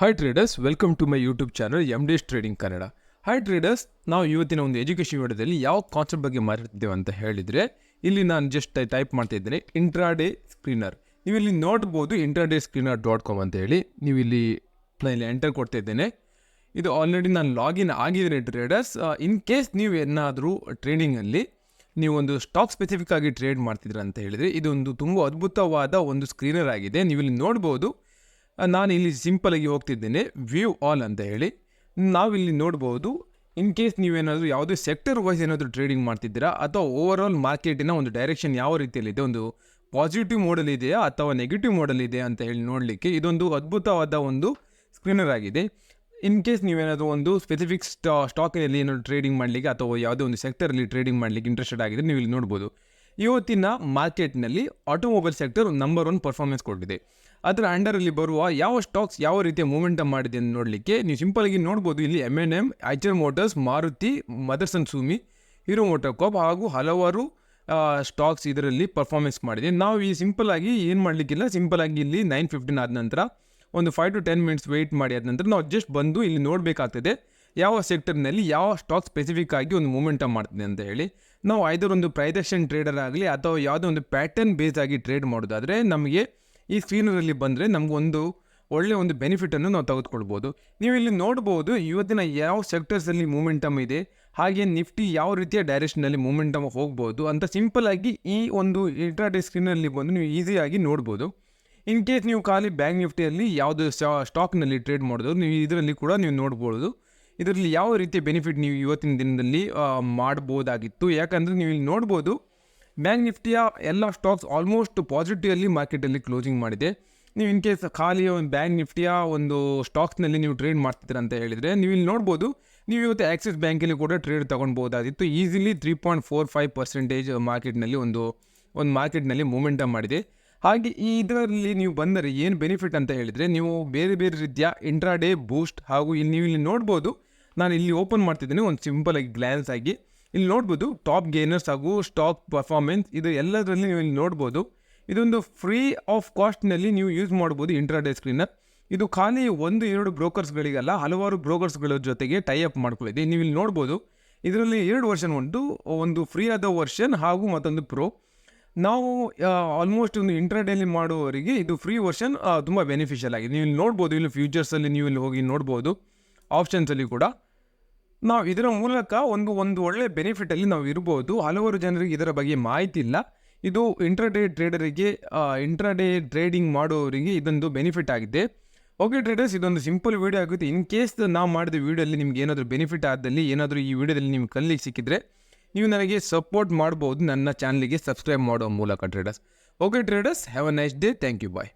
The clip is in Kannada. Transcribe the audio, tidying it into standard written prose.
Hi traders, welcome to my YouTube channel MDS trading Kannada. Hi traders, ನಾವು ಇವತ್ತಿನ ಒಂದು ಎಜುಕೇಷನ್ ವಿಡಿಯೋದಲ್ಲಿ ಯಾವ ಕಾನ್ಸೆಪ್ಟ್ ಬಗ್ಗೆ ಮಾತಾಡ್ತಿದ್ದೇವೆ ಅಂತ ಹೇಳಿದರೆ, ಇಲ್ಲಿ ನಾನು ಜಸ್ಟ್ ಟೈಪ್ ಮಾಡ್ತಾ ಇದ್ದೇನೆ ಇಂಟ್ರಾಡೇ ಸ್ಕ್ರೀನರ್. ನೀವು ಇಲ್ಲಿ ನೋಡ್ಬೋದು intraday-screener.com ಅಂತ ಹೇಳಿ. ನೀವು ಇಲ್ಲಿ ನಾನು ಇಲ್ಲಿ ಎಂಟರ್ ಕೊಡ್ತಾ ಇದ್ದೇನೆ. ಇದು ಆಲ್ರೆಡಿ ನಾನು ಲಾಗಿನ್ ಆಗಿದ್ದೇನೆ ಟ್ರೇಡರ್ಸ್. ಇನ್ ಕೇಸ್ ನೀವು ಏನಾದರೂ ಟ್ರೇಡಿಂಗಲ್ಲಿ ನೀವು ಒಂದು ಸ್ಟಾಕ್ ಸ್ಪೆಸಿಫಿಕ್ ಆಗಿ ಟ್ರೇಡ್ ಮಾಡ್ತಿದ್ದೀರ ಅಂತ ಹೇಳಿದರೆ, ಇದೊಂದು ತುಂಬ ಅದ್ಭುತವಾದ ಒಂದು ಸ್ಕ್ರೀನರ್ ಆಗಿದೆ. ನೀವು ಇಲ್ಲಿ ನೋಡ್ಬೋದು. ನಾನು ಇಲ್ಲಿ ಸಿಂಪಲಾಗಿ ಹೋಗ್ತಿದ್ದೇನೆ ವ್ಯೂ ಆಲ್ ಅಂತ ಹೇಳಿ. ನಾವಿಲ್ಲಿ ನೋಡ್ಬೋದು, ಇನ್ ಕೇಸ್ ನೀವೇನಾದರೂ ಯಾವುದೇ ಸೆಕ್ಟರ್ ವೈಸ್ ಏನಾದರೂ ಟ್ರೇಡಿಂಗ್ ಮಾಡ್ತಿದ್ದೀರಾ ಅಥವಾ ಓವರ್ ಆಲ್ ಮಾರ್ಕೆಟಿನ ಒಂದು ಡೈರೆಕ್ಷನ್ ಯಾವ ರೀತಿಯಲ್ಲಿದೆ, ಒಂದು ಪಾಸಿಟಿವ್ ಮೋಡಲ್ ಇದೆಯಾ ಅಥವಾ ನೆಗೆಟಿವ್ ಮೋಡಲ್ ಇದೆಯಾ ಅಂತ ಹೇಳಿ ನೋಡಲಿಕ್ಕೆ ಇದೊಂದು ಅದ್ಭುತವಾದ ಒಂದು ಸ್ಕ್ರೀನರ್ ಆಗಿದೆ. ಇನ್ ಕೇಸ್ ನೀವೇನಾದರೂ ಒಂದು ಸ್ಪೆಸಿಫಿಕ್ ಸ್ಟಾಕಿನಲ್ಲಿ ಏನಾದರೂ ಟ್ರೇಡಿಂಗ್ ಮಾಡಲಿಕ್ಕೆ ಅಥವಾ ಯಾವುದೇ ಒಂದು ಸೆಕ್ಟರಲ್ಲಿ ಟ್ರೇಡಿಂಗ್ ಮಾಡಲಿಕ್ಕೆ ಇಂಟ್ರೆಸ್ಟೆಡ್ ಆಗಿದೆ, ನೀವು ಇಲ್ಲಿ ನೋಡ್ಬೋದು. ಇವತ್ತಿನ ಮಾರ್ಕೆಟ್ನಲ್ಲಿ ಆಟೋಮೊಬೈಲ್ ಸೆಕ್ಟರ್ ನಂಬರ್ 1 ಪರ್ಫಾರ್ಮೆನ್ಸ್ ಕೊಟ್ಟಿದೆ. ಅದರ ಅಂಡರಲ್ಲಿ ಬರುವ ಯಾವ ಸ್ಟಾಕ್ಸ್ ಯಾವ ರೀತಿಯ ಮೂಮೆಂಟಮ್ ಮಾಡಿದೆ ಅಂತ ನೋಡಲಿಕ್ಕೆ ನೀವು ಸಿಂಪಲಾಗಿ ನೋಡ್ಬೋದು. ಇಲ್ಲಿ M&M, Eicher Motors, Maruti, Motherson Sumi, Hero MotoCorp ಹಾಗೂ ಹಲವಾರು ಸ್ಟಾಕ್ಸ್ ಇದರಲ್ಲಿ ಪರ್ಫಾರ್ಮೆನ್ಸ್ ಮಾಡಿದೆ. ನಾವು ಈ ಸಿಂಪಲಾಗಿ ಏನು ಮಾಡಲಿಕ್ಕಿಲ್ಲ, ಸಿಂಪಲಾಗಿ ಇಲ್ಲಿ 9:15 ಆದ ನಂತರ ಒಂದು 5 to 10 ಮಿನಿಟ್ಸ್ ವೆಯ್ಟ್ ಮಾಡಿ ಆದ ನಂತರ ನಾವು ಜಸ್ಟ್ ಬಂದು ಇಲ್ಲಿ ನೋಡಬೇಕಾಗ್ತದೆ ಯಾವ ಸೆಕ್ಟರ್ನಲ್ಲಿ ಯಾವ ಸ್ಟಾಕ್ ಸ್ಪೆಸಿಫಿಕ್ ಆಗಿ ಒಂದು ಮೂಮೆಂಟಮ್ ಮಾಡ್ತಿದೆ ಅಂತ ಹೇಳಿ. ನಾವು ಐದರೊಂದು ಪ್ರೈಡಕ್ಷನ್ ಟ್ರೇಡರ್ ಆಗಲಿ ಅಥವಾ ಯಾವುದೋ ಒಂದು ಪ್ಯಾಟರ್ನ್ ಬೇಸ್ ಆಗಿ ಟ್ರೇಡ್ ಮಾಡೋದಾದರೆ ನಮಗೆ ಈ ಸ್ಕ್ರೀನರಲ್ಲಿ ಬಂದರೆ ನಮಗೊಂದು ಒಳ್ಳೆಯ ಒಂದು ಬೆನಿಫಿಟನ್ನು ನಾವು ತೆಗೆದುಕೊಳ್ಬೋದು. ನೀವು ಇಲ್ಲಿ ನೋಡ್ಬೋದು ಇವತ್ತಿನ ಯಾವ ಸೆಕ್ಟರ್ಸಲ್ಲಿ ಮೂಮೆಂಟಮ್ ಇದೆ, ಹಾಗೆ ನಿಫ್ಟಿ ಯಾವ ರೀತಿಯ ಡೈರೆಕ್ಷನಲ್ಲಿ ಮೂಮೆಂಟಮ್ ಹೋಗ್ಬೋದು ಅಂತ ಸಿಂಪಲಾಗಿ ಈ ಒಂದು ಇಂಟ್ರಾಡೇ ಸ್ಕ್ರೀನಲ್ಲಿ ಬಂದು ನೀವು ಈಸಿಯಾಗಿ ನೋಡ್ಬೋದು. ಇನ್ ಕೇಸ್ ನೀವು ಖಾಲಿ ಬ್ಯಾಂಕ್ ನಿಫ್ಟಿಯಲ್ಲಿ ಯಾವುದು ಸ್ಟಾಕ್ನಲ್ಲಿ ಟ್ರೇಡ್ ಮಾಡೋದು ನೀವು ಇದರಲ್ಲಿ ಕೂಡ ನೀವು ನೋಡ್ಬೋದು. ಇದರಲ್ಲಿ ಯಾವ ರೀತಿಯ ಬೆನಿಫಿಟ್ ನೀವು ಇವತ್ತಿನ ದಿನದಲ್ಲಿ ಮಾಡ್ಬೋದಾಗಿತ್ತು. ಯಾಕಂದರೆ ನೀವು ಇಲ್ಲಿ ನೋಡ್ಬೋದು, ಬ್ಯಾಂಕ್ ನಿಫ್ಟಿಯ ಎಲ್ಲ ಸ್ಟಾಕ್ಸ್ ಆಲ್ಮೋಸ್ಟ್ ಪಾಸಿಟಿವಲ್ಲಿ ಮಾರ್ಕೆಟಲ್ಲಿ ಕ್ಲೋಸಿಂಗ್ ಮಾಡಿದೆ. ನೀವು ಇನ್ ಕೇಸ್ ಖಾಲಿ ಒಂದು ಬ್ಯಾಂಕ್ ನಿಫ್ಟಿಯ ಒಂದು ಸ್ಟಾಕ್ಸ್ನಲ್ಲಿ ನೀವು ಟ್ರೇಡ್ ಮಾಡ್ತಿದ್ದೀರ ಅಂತ ಹೇಳಿದರೆ ನೀವು ಇಲ್ಲಿ ನೋಡ್ಬೋದು, ನೀವು ಇವತ್ತು ಆಕ್ಸಿಸ್ ಬ್ಯಾಂಕಲ್ಲಿ ಕೂಡ ಟ್ರೇಡ್ ತೊಗೊಳ್ಬೋದಾಗಿತ್ತು. ಈಸಿಲಿ 3.45% ಮಾರ್ಕೆಟ್ನಲ್ಲಿ ಒಂದು ಮಾರ್ಕೆಟ್ನಲ್ಲಿ ಮೂಮೆಂಟಮ್ ಮಾಡಿದೆ. ಹಾಗೆ ಇದರಲ್ಲಿ ನೀವು ಬಂದರೆ ಏನು ಬೆನಿಫಿಟ್ ಅಂತ ಹೇಳಿದರೆ, ನೀವು ಬೇರೆ ಬೇರೆ ರೀತಿಯ ಇಂಟ್ರಾಡೇ ಬೂಸ್ಟ್ ಹಾಗೂ ನೀವು ಇಲ್ಲಿ ನೋಡ್ಬೋದು, ನಾನು ಇಲ್ಲಿ ಓಪನ್ ಮಾಡ್ತಿದ್ದೇನೆ ಒಂದು ಸಿಂಪಲಾಗಿ ಗ್ಲ್ಯಾನ್ಸ್ ಆಗಿ. ಇಲ್ಲಿ ನೋಡ್ಬೋದು ಟಾಪ್ ಗೇನರ್ಸ್ ಹಾಗೂ ಸ್ಟಾಕ್ ಪರ್ಫಾರ್ಮೆನ್ಸ್ ಇದು ಎಲ್ಲದರಲ್ಲಿ ನೀವು ಇಲ್ಲಿ ನೋಡ್ಬೋದು. ಇದೊಂದು ಫ್ರೀ ಆಫ್ ಕಾಸ್ಟ್ನಲ್ಲಿ ನೀವು ಯೂಸ್ ಮಾಡ್ಬೋದು ಇಂಟ್ರಾಡೇ ಸ್ಕ್ರೀನರ್. ಇದು ಖಾಲಿ 1-2 ಬ್ರೋಕರ್ಸ್ಗಳಿಗಲ್ಲ, ಹಲವಾರು ಬ್ರೋಕರ್ಸ್ಗಳ ಜೊತೆಗೆ ಟೈ ಅಪ್ ಮಾಡ್ಕೊಳ್ಳಿದೆ. ನೀವು ಇಲ್ಲಿ ನೋಡ್ಬೋದು ಇದರಲ್ಲಿ 2 ವರ್ಷನ್ ಉಂಟು, ಒಂದು ಫ್ರೀ ಆದ ವರ್ಷನ್ ಹಾಗೂ ಮತ್ತೊಂದು ಪ್ರೋ. ನಾವು ಆಲ್ಮೋಸ್ಟ್ ಒಂದು ಇಂಟ್ರಾಡೇಲಿ ಮಾಡುವವರಿಗೆ ಇದು ಫ್ರೀ ವರ್ಷನ್ ತುಂಬ ಬೆನಿಫಿಷಿಯಲ್ ಆಗಿದೆ. ನೀವು ಇಲ್ಲಿ ನೋಡ್ಬೋದು, ಇಲ್ಲಿ ಫ್ಯೂಚರ್ಸಲ್ಲಿ ನೀವು ಇಲ್ಲಿ ಹೋಗಿ ನೋಡ್ಬೋದು, ಆಪ್ಷನ್ಸಲ್ಲಿ ಕೂಡ ನಾವು ಇದರ ಮೂಲಕ ಒಂದು ಒಳ್ಳೆಯ ಬೆನಿಫಿಟಲ್ಲಿ ನಾವು ಇರ್ಬೋದು. ಹಲವಾರು ಜನರಿಗೆ ಇದರ ಬಗ್ಗೆ ಮಾಹಿತಿ ಇಲ್ಲ. ಇದು ಇಂಟ್ರಾಡೇ ಟ್ರೇಡರಿಗೆ, ಇಂಟ್ರಾಡೇ ಟ್ರೇಡಿಂಗ್ ಮಾಡುವವರಿಗೆ ಇದೊಂದು ಬೆನಿಫಿಟ್ ಆಗಿದೆ. ಓಕೆ ಟ್ರೇಡರ್ಸ್, ಇದೊಂದು ಸಿಂಪಲ್ ವೀಡಿಯೋ ಆಗುತ್ತೆ. ಇನ್ ಕೇಸ್ ನಾವು ಮಾಡಿದ ವೀಡಿಯೋಲ್ಲಿ ನಿಮ್ಗೆ ಏನಾದರೂ ಬೆನಿಫಿಟ್ ಆದಲ್ಲಿ, ಏನಾದರೂ ಈ ವಿಡಿಯೋದಲ್ಲಿ ನಿಮ್ಗೆ ಕಲಿಲಿಕ್ಕೆ ಸಿಕ್ಕಿದ್ರೆ ನೀವು ನನಗೆ ಸಪೋರ್ಟ್ ಮಾಡ್ಬೋದು ನನ್ನ ಚಾನಲಿಗೆ ಸಬ್ಸ್ಕ್ರೈಬ್ ಮಾಡೋ ಮೂಲಕ traders. Okay traders, have a nice day. Thank you, bye.